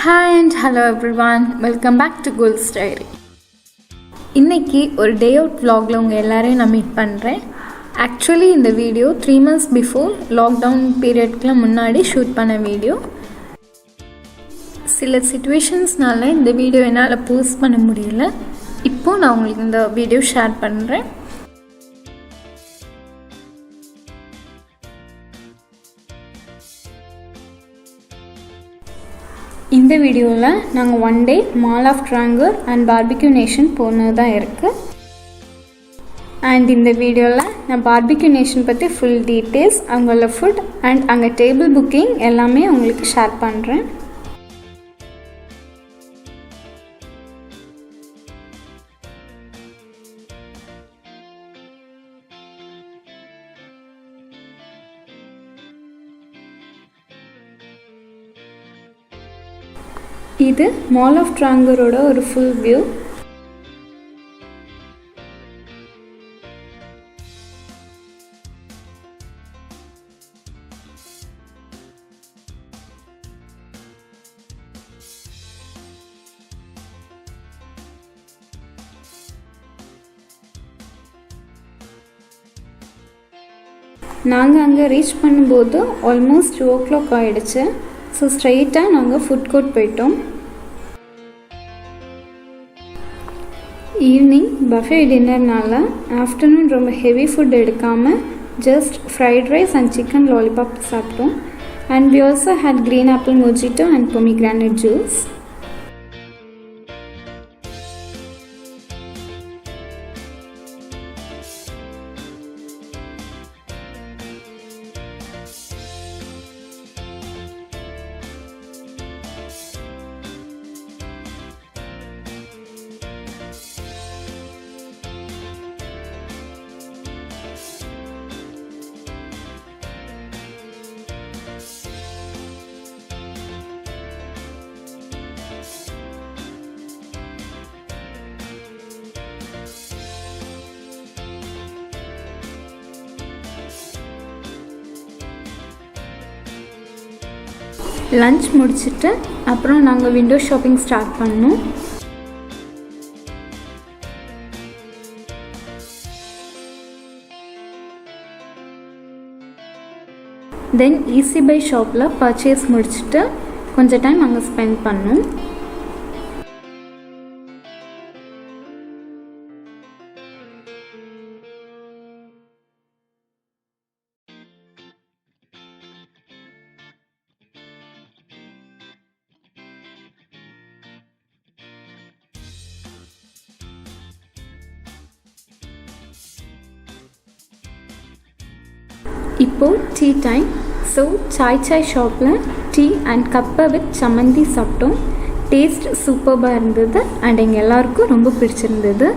Hi and hello everyone, welcome back to Gold's Diary. இன்னைக்கு ஒரு day out vlogல உங்க எல்லாரையும் நான் மீட் பண்றேன். ஆக்சுவலி இந்த வீடியோ 3 months பிஃபோர் லாக்டவுன் பீரியட்க்கு முன்னாடி ஷூட் பண்ண வீடியோ. சில சிச்சுவேஷன்ஸ்னால இந்த வீடியோ என்னால் போஸ்ட் பண்ண முடியல. இப்போ நான் உங்களுக்கு இந்த வீடியோ ஷேர் பண்ணுறேன். இந்த வீடியோவில் நாங்கள் one day mall of Travancore and barbeque nation போனது தான் இருக்குது. அண்ட் இந்த வீடியோவில் நான் பார்பிக்யூ நேஷன் பற்றி ஃபுல் டீட்டெயில்ஸ், அவங்களோட ஃபுட் அண்ட் அங்கே டேபிள் புக்கிங் எல்லாமே உங்களுக்கு ஷேர் பண்ணுறேன். இது மால் ஆஃப் ட்ராங்கரோட ஒரு ஃபுல் வியூ. நாங்கள் அங்கே ரீச் பண்ணும்போது ஆல்மோஸ்ட் 2 o'clock ஆகிடுச்சு. ஸோ ஸ்ட்ரைட்டாக நாங்கள் ஃபுட் கோர்ட் போயிட்டோம். ஈவினிங் பஃபே டின்னர்னால ஆஃப்டர்நூன் ரொம்ப ஹெவி ஃபுட் எடுக்காமல் just fried rice and chicken lollipop சாப்பிட்டோம். And we also had green apple mojito and pomegranate juice. Lunch முடிச்சுட்டு அப்புறம் நாங்கள் விண்டோ ஷாப்பிங் ஸ்டார்ட் பண்ணோம். தென் ஈஸி பை ஷாப்பில் பர்ச்சேஸ் முடிச்சுட்டு கொஞ்சம் டைம் அங்கே ஸ்பெண்ட் பண்ணோம். இப்போது டீ டைம். ஸோ சாய் ஷாப்பில் டீ அண்ட் கப்பை வித் சம்மந்தி சாப்பிட்டோம். டேஸ்ட் சூப்பராக இருந்தது அண்ட் எங்கள் எல்லாருக்கும் ரொம்ப பிடிச்சிருந்தது.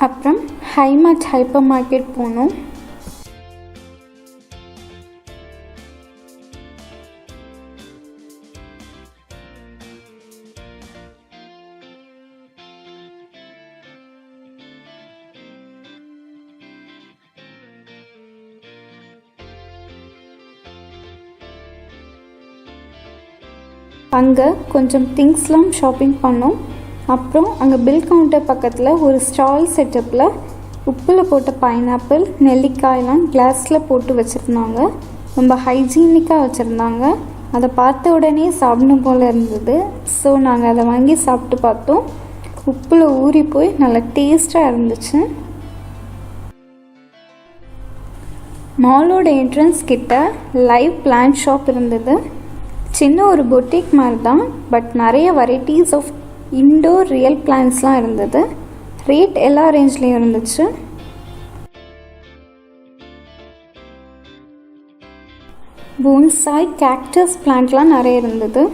அப்புறம் ஹைமார்ட் ஹைப்பர் மார்க்கெட் போனோம். அங்கே கொஞ்சம் திங்ஸ்லாம் ஷாப்பிங் பண்ணோம். அப்புறம் அங்கே பில் கவுண்டர் பக்கத்தில் ஒரு ஸ்டால் செட்டப்பில் உப்பில் போட்ட பைனாப்பிள், நெல்லிக்காயெல்லாம் கிளாஸில் போட்டு வச்சுருந்தாங்க. ரொம்ப ஹைஜீனிக்காக வச்சுருந்தாங்க. அதை பார்த்த உடனே சாப்பிடணும் போல் இருந்தது. ஸோ நாங்கள் அதை வாங்கி சாப்பிட்டு பார்த்தோம். உப்பில் ஊறி போய் நல்லா டேஸ்ட்டாக இருந்துச்சு. மாலோட என்ட்ரன்ஸ் கிட்ட லைவ் பிளான்ட் ஷாப் இருந்தது. சின்ன ஒரு பொட்டிக் மாதிரி தான், பட் நிறைய வெரைட்டிஸ் ஆஃப் இன்டோர் ரியல் பிளான்ட்ஸ்லாம் இருந்தது. ரேட் எல்லா ரேஞ்ச்லேயும் இருந்துச்சு. போன்சாய் கேக்டஸ் பிளான்ட்லாம் நிறைய இருந்தது.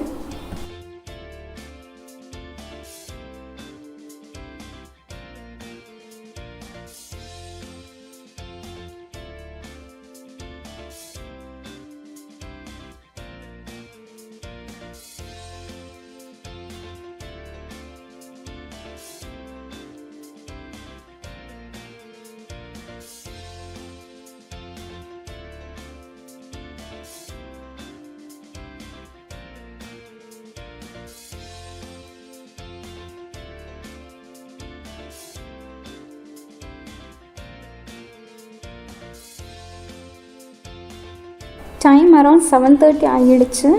டைம் அரௌண்ட் 7:30 ஆகிடுச்சு.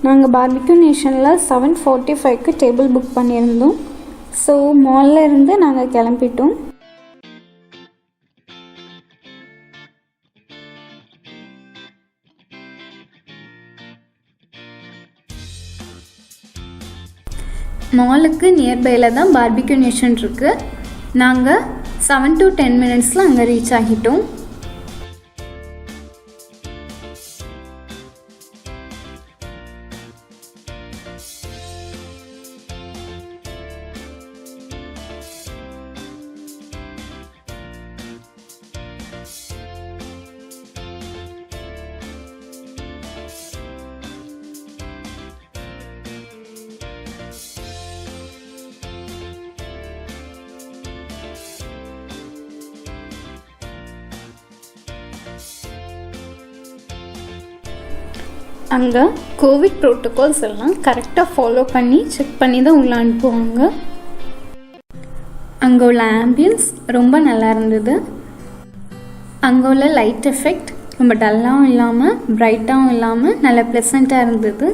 நாங்கள் பார்பிக்யூ நேஷனில் 7:45க்கு டேபிள் புக் பண்ணியிருந்தோம். ஸோ மாலில் இருந்து நாங்கள் கிளம்பிட்டோம். மாலுக்கு நியர்பையில் தான் பார்பிக்யூ நேஷன் இருக்குது. நாங்கள் 7 to 10 மினிட்ஸில் அங்கே ரீச் ஆகிட்டோம். அங்கே கோவிட் ப்ரோட்டோகால்ஸ் எல்லாம் கரெக்டாக ஃபாலோ பண்ணி செக் பண்ணி தான் உள்ளே அனுப்புவாங்க. அங்கே உள்ள ஆம்பியன்ஸ் ரொம்ப நல்லா இருந்தது. அங்கே உள்ள லைட் எஃபெக்ட் ரொம்ப டல்லாகவும் இல்லாமல் பிரைட்டாகவும் இல்லாமல் நல்லா ப்ளசண்ட்டாக இருந்தது.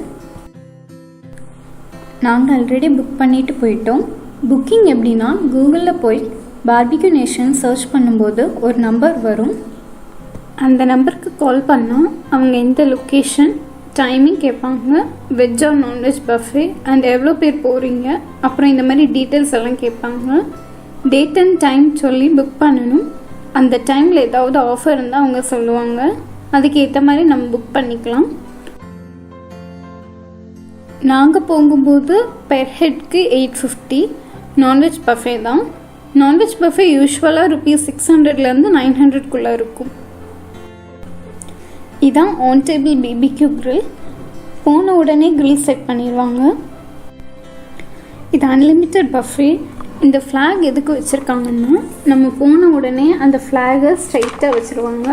நாங்கள் ஆல்ரெடி புக் பண்ணிட்டு போயிட்டோம். புக்கிங் எப்படின்னா, கூகுளில் போய் பார்பிக்யூ நேஷன் சர்ச் பண்ணும்போது ஒரு நம்பர் வரும். அந்த நம்பருக்கு கால் பண்ணால் அவங்க எந்த லொக்கேஷன், டைமிங் கேட்பாங்க, veg or non veg buffet and எவ்வளோ பேர் போகிறீங்க, அப்புறம் இந்த மாதிரி டீட்டெயில்ஸ் எல்லாம் கேட்பாங்க. டேட் அண்ட் டைம் சொல்லி புக் பண்ணணும். அந்த டைமில் ஏதாவது ஆஃபர் இருந்தால் அவங்க சொல்லுவாங்க. அதுக்கு ஏற்ற மாதிரி நம்ம புக் பண்ணிக்கலாம். நாங்கள் போகும்போது பெர் ஹெட்க்கு 850. நான்வெஜ் பஃபே தான். நான்வெஜ் பஃபே யூஸ்வலாக ₹600லேருந்து $900 இருக்கும். இதான் ஆன் டேபிள் BBQ grill. போன உடனே grill செட் பண்ணிடுவாங்க. இது அன்லிமிட்டட் பஃபே. இந்த ஃப்ளாக் எதுக்கு வச்சுருக்காங்கன்னா, நம்ம போன உடனே அந்த ஃப்ளாகை ஸ்ட்ரைட்டாக வச்சுருவாங்க.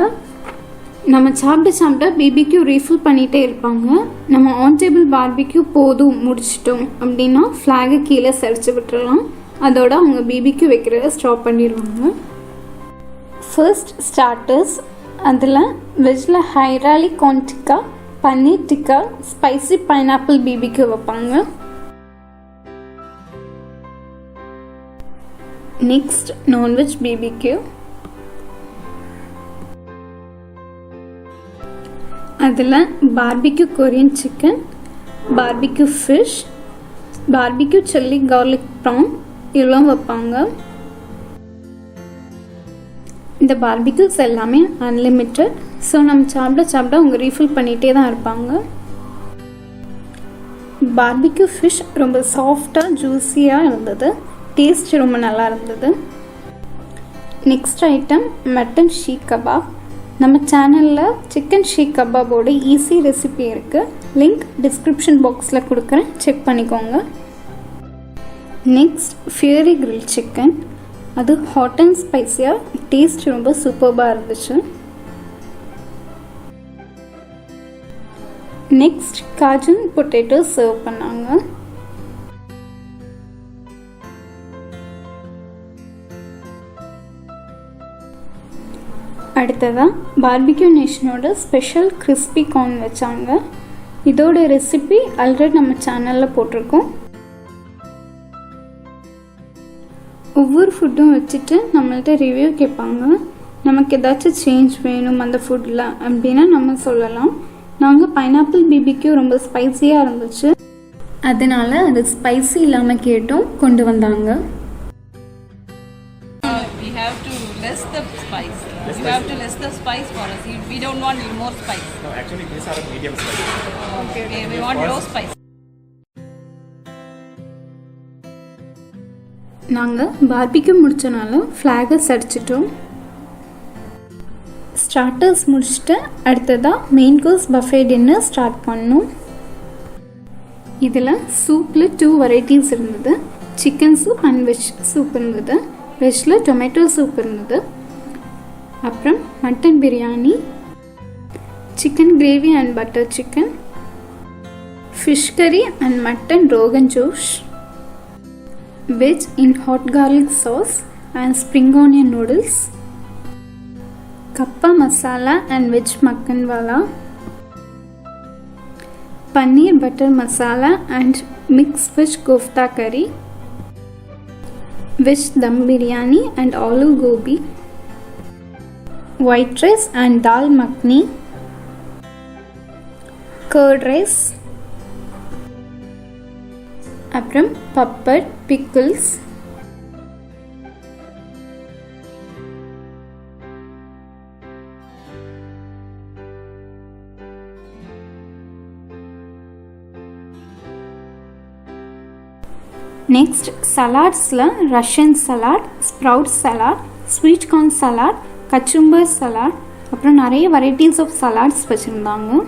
நம்ம சாப்பிட்டு BBQ ரீஃபில் பண்ணிகிட்டே இருப்பாங்க. நம்ம ஆன் டேபிள் பார்பிக்யூ போதும் முடிச்சிட்டோம் அப்படின்னா ஃப்ளாகை கீழே சரிச்சு விட்டுறலாம். அதோட அவங்க BBQ வைக்கிறத ஸ்டாப் பண்ணிடுவாங்க. First starters. அதில் வெஜ்ஜில் ஹைராலி corn tikka, paneer tikka, spicy pineapple BBQ வைப்பாங்க. Next non veg BBQ. அதில் barbecue Korean chicken, barbecue fish, barbecue chilli garlic PRAN இதெல்லாம் வைப்பாங்க. இந்த பார்பிக்யூஸ் எல்லாமே அன்லிமிட்டட். ஸோ நம்ம சாப்பிட அவங்க ரீஃபில் பண்ணிகிட்டே தான் இருப்பாங்க. பார்பிக்யூ ஃபிஷ் ரொம்ப சாஃப்டாக ஜூஸியாக இருந்தது. டேஸ்ட் ரொம்ப நல்லா இருந்தது. Next item mutton seekh kebab. நம்ம சேனலில் சிக்கன் ஷீக் கபாபோட ஈஸி ரெசிபி இருக்குது. லிங்க் டிஸ்கிரிப்ஷன் பாக்ஸில் கொடுக்குறேன், செக் பண்ணிக்கோங்க. Next fiery grill chicken. அது ஹாட் அண்ட் ஸ்பைஸியாக, டேஸ்ட் ரொம்ப சூப்பர்பாக இருந்துச்சு. நெக்ஸ்ட் காஜன் பொட்டேட்டோ சர்வ் பண்ணாங்க. அடுத்ததாக பார்பிக்யூ நேஷனோட ஸ்பெஷல் கிறிஸ்பி கார்ன் வச்சாங்க. இதோட ரெசிபி ஆல்ரெடி நம்ம சேனலில் போட்டிருக்கோம். ஒவ்வொரு ஃபுட்டும் வச்சுட்டு நம்மள்ட்ட ரிவ்யூ கேட்பாங்க. நமக்கு ஏதாச்சும் சேஞ்ச் வேணும் அந்த ஃபுட்டில் அப்படின்னா நம்ம சொல்லலாம். நாங்கள் பைனாப்பிள் BBQ ரொம்ப ஸ்பைஸியாக இருந்துச்சு, அதனால அது ஸ்பைசி இல்லாமல் கேட்டோம், கொண்டு வந்தாங்க. We have to less the spice. You have to less the spice for us. We don't want more spice. No, actually these are medium spice. Okay, we want low spice. நாங்கள் barbeque முடித்தனால ஃப்ளாகை சரிச்சிட்டோம். Starters முடிச்சுட்டு அடுத்ததாக main course buffet dinner start பண்ணோம். இதில் சூப்பில் 2 varieties இருந்தது. Chicken soup and veg soup இருந்தது. வெஜ்ஜில் டொமேட்டோ சூப் இருந்தது. அப்புறம் mutton biryani, chicken gravy and butter chicken, fish curry and mutton rogan josh, veg in hot garlic sauce and spring onion noodles, kappa masala and veg makkan wala, paneer butter masala and mixed fish kofta curry, veg dum biryani and aloo gobi, white rice and dal makhni, curd rice, அப்புறம் papad, pickles, next சலாட்ஸில் Russian salad, sprout salad, sweet corn salad, kachumber salad, அப்புறம் நிறைய varieties of salads வச்சுருந்தாங்க.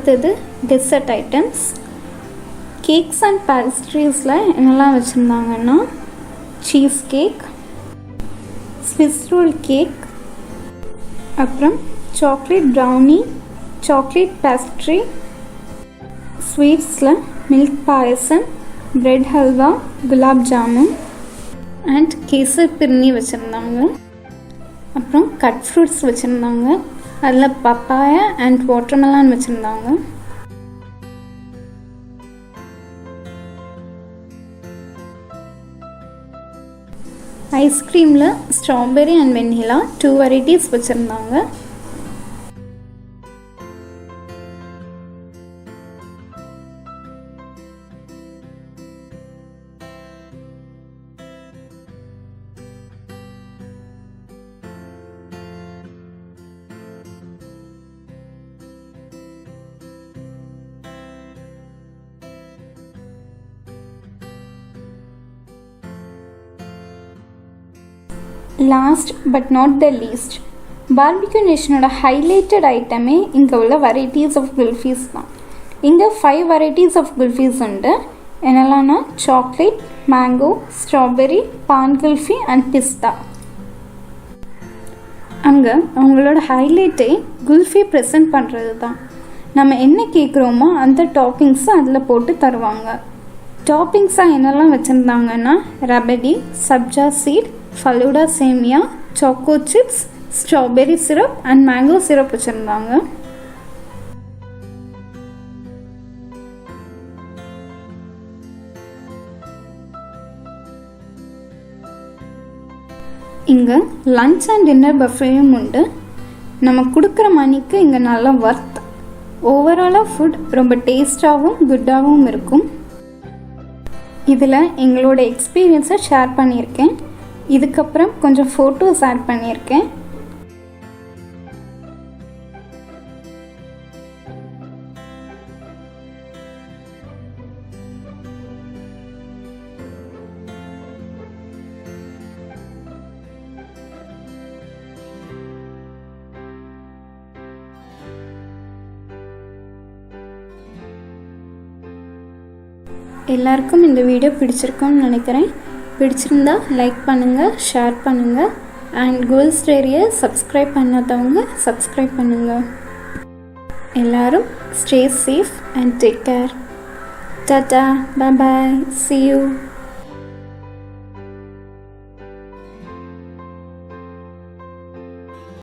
அடுத்தது dessert items. Cakes and பேஸ்ட்ரீஸில் என்னெல்லாம் வச்சுருந்தாங்கன்னா cheese cake, Swiss roll cake, அப்புறம் சாக்லேட் ப்ரௌனி, சாக்லேட் பேஸ்ட்ரி, ஸ்வீட்ஸில் milk payasam, bread halwa, gulab jamun and kesar phirni வச்சுருந்தாங்க. அப்புறம் கட் ஃப்ரூட்ஸ் வச்சுருந்தாங்க. அதில் பப்பாயா அண்ட் வாட்டர்மெலான் வச்சுருந்தாங்க. ஐஸ்கிரீமில் ஸ்ட்ராபெரி அண்ட் வெண்ணிலா 2 வெரைட்டிஸ் வச்சுருந்தாங்க. Last but not the least, barbeque நேஷனோட ஹைலைட்டட் ஐட்டமே இங்கே உள்ள வெரைட்டிஸ் ஆஃப் குல்ஃபீஸ் தான். இங்கே 5 வெரைட்டிஸ் ஆஃப் குல்ஃபீஸ் உண்டு. என்னெல்லாம்னா chocolate, mango, strawberry, paan kulfi and pista. அங்கே அவங்களோட ஹைலைட்டே குல்ஃபி ப்ரெசென்ட் பண்ணுறது தான். நம்ம என்ன கேட்குறோமோ அந்த டாப்பிங்ஸை அதில் போட்டு தருவாங்க. டாப்பிங்ஸாக என்னெல்லாம் வச்சுருந்தாங்கன்னா rabdi, sabja seed, falooda semiya, choco chips, strawberry syrup and mango syrup வச்சுருந்தாங்க. இங்கே லன்ச் அண்ட் டின்னர் பஃபேயும் உண்டு. நம்ம கொடுக்குற மணிக்கு இங்கே நல்லா ஒர்த். ஓவராலாக ஃபுட் ரொம்ப டேஸ்டாகவும் குட்டாகவும் இருக்கும். இதில் எங்களோட எக்ஸ்பீரியன்ஸை ஷேர் பண்ணியிருக்கேன். இதுக்கப்புறம் கொஞ்சம் ஃபோட்டோஸ் ஆட் பண்ணியிருக்கேன். எல்லாருக்கும் இந்த வீடியோ பிடிச்சிருக்கும்னு நினைக்கிறேன். பிடிச்சிருந்தா லைக் பண்ணுங்கள், ஷேர் பண்ணுங்கள் அண்ட் கோல்ஸ் டேரியை சப்ஸ்கிரைப் பண்ணாதவங்க சப்ஸ்கிரைப் பண்ணுங்கள். எல்லோரும் stay safe and take care. Tata, bye bye, see you.